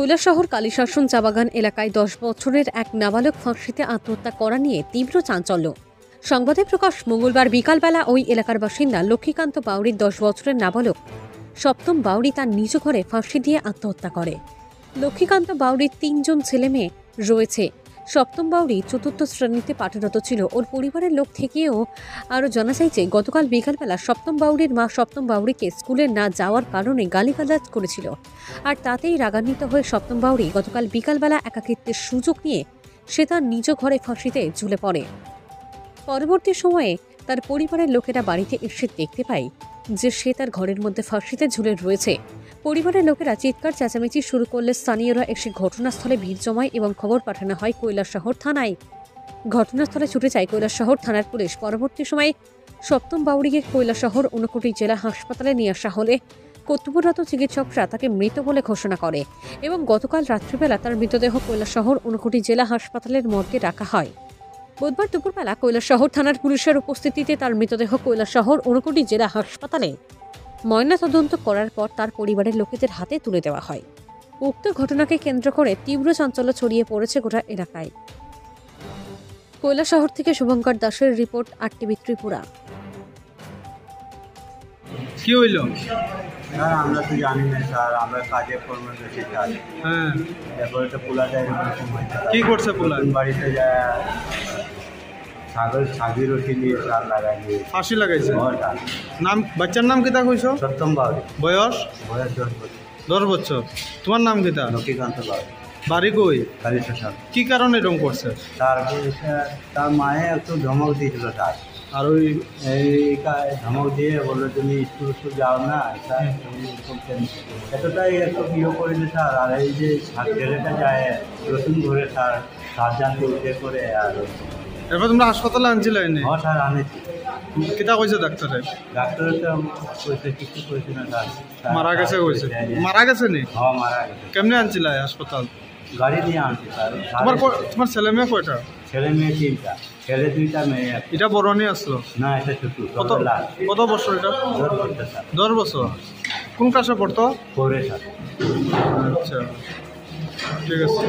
কৈলাসহর কালীশাসন চা বাগান এলাকায় 10 বছরের এক নাবালক ফাঁসিতে আত্মহত্যা করা নিয়ে তীব্র চাঞ্চল্য। সংবাদে প্রকাশ মঙ্গলবার বিকালবেলা ওই এলাকার বাসিন্দা লক্ষ্মীকান্ত বাউরির 10 বছরের নাবালক সপ্তম বাউরি তার নিজ ঘরে ফাঁসি দিয়ে আত্মহত্যা করে। লক্ষ্মীকান্ত বাউরির 3 জন ছেলে মেয়ে রয়েছে। সপ্তম বাউরি 4র্থ শ্রেণীতে পাঠরত ছিল। ওর পরিবারের লোক থেকেও আরও জানা যায় যে গতকাল বিকালবেলা সপ্তম বাউরির মা সপ্তম বাউরিকে স্কুলে না যাওয়ার কারণে গালিগালাজ করেছিল। আর তাতেই রাগান্বিত হয়ে সপ্তম বাউরি গতকাল বিকালবেলা একাকিত্বের সুযোগ নিয়ে সে তার নিজ ঘরে ফাঁসিতে ঝুলে পড়ে। পরবর্তী সময়ে তার পরিবারের লোকেরা বাড়িতে এসে দেখতে পায় যে সে তার ঘরের মধ্যে ফাঁসিতে ঝুলে রয়েছে। পরিবারের লোকেরা চিৎকার চেঁচামেচি শুরু করলে স্থানীয়রা এসে ঘটনাস্থলে ভিড় জমায় এবং খবর পাঠানো হয় কৈলাসহর থানায়। ঘটনাস্থলে ছুটে যায় কৈলাসহর থানার পুলিশ। পরবর্তী সময়ে সপ্তম বাউরিকে কৈলাসহর ঊনকোটি জেলা হাসপাতালে নিয়ে আসা হলে কর্তব্যরত চিকিৎসকরা তাকে মৃত বলে ঘোষণা করে এবং গতকাল রাত্রিবেলা তার মৃতদেহ কৈলাসহর ঊনকোটি জেলা হাসপাতালের মর্গে রাখা হয়। বুধবার দুপুরবেলা কৈলাসহর থানার পুলিশের উপস্থিতিতে তার মৃতদেহ কৈলাসহর ঊনকোটি জেলা হাসপাতালে ময়নাতদন্ত করার পর তার পরিবারের লোকেদের হাতে তুলে দেওয়া হয়। উক্ত ঘটনাকে কেন্দ্র করে তীব্র চাঞ্চল্য ছড়িয়ে পড়েছে গোটা এলাকায়। কৈলাসহর থেকে শুভঙ্কর দাসের রিপোর্ট, আরটিভি ত্রিপুরা। কি হইল? স্যার আমরা তো জানি না স্যার, আমরা কাজে কর্মে গেছি স্যার। হ্যাঁ, এরপরে তো পোলাটা এরকম হয়েছে। কি করছে পোলা? বাড়িতে যায় ছাগি রসি দিয়ে স্যার লাগাই দিয়ে ফাঁসি লাগাইছে। স্যার নাম বাচ্চার নাম কিতা কইছো? সপ্তম বাউরি, বয়স বয়স 10 বছর। 10 বছর। তোমার নাম কিতা? লক্ষ্মীকান্ত বাউরি, বাড়ি কই? কালীশাসন। কি কারণে এরকম করছে? তার মায়ে একটু ধমক দিয়েছিল স্যার। আর ওই এই ধমক দিয়ে বললো তুমি স্কুল যাও না, এতটাই একটু ইয়ে করেছে স্যার। আর এই যে ছেলেটা যায় নতুন ঘরে স্যার সার্জানকে উঠে করে। আর এরপর তোমরা হাসপাতালে আনছিলে? হ্যাঁ স্যার আনেছি। কিতা কইছে ডাক্তারে? ডাক্তার তো কইছে কিছু কইছে না স্যার। মারা গেছে কইছে। মারা গেছে নি? হ্যাঁ মারা গেছে। কেমনে আনছিলে হাসপাতাল? গাড়ি দিয়ে আনছি স্যার। তোমার ছেলে মেয়ে কয়টা? ছেলে মেয়ে 3টা, ছেলে 2টা, মেয়ে 1টা। এটা বড় নিয়ে আসলো না, এটা ছোট। কত বছর এটা? 10 বছর স্যার। 10 বছর। কোন ক্লাসে পড়তো? পরে স্যার। আচ্ছা, ঠিক আছে।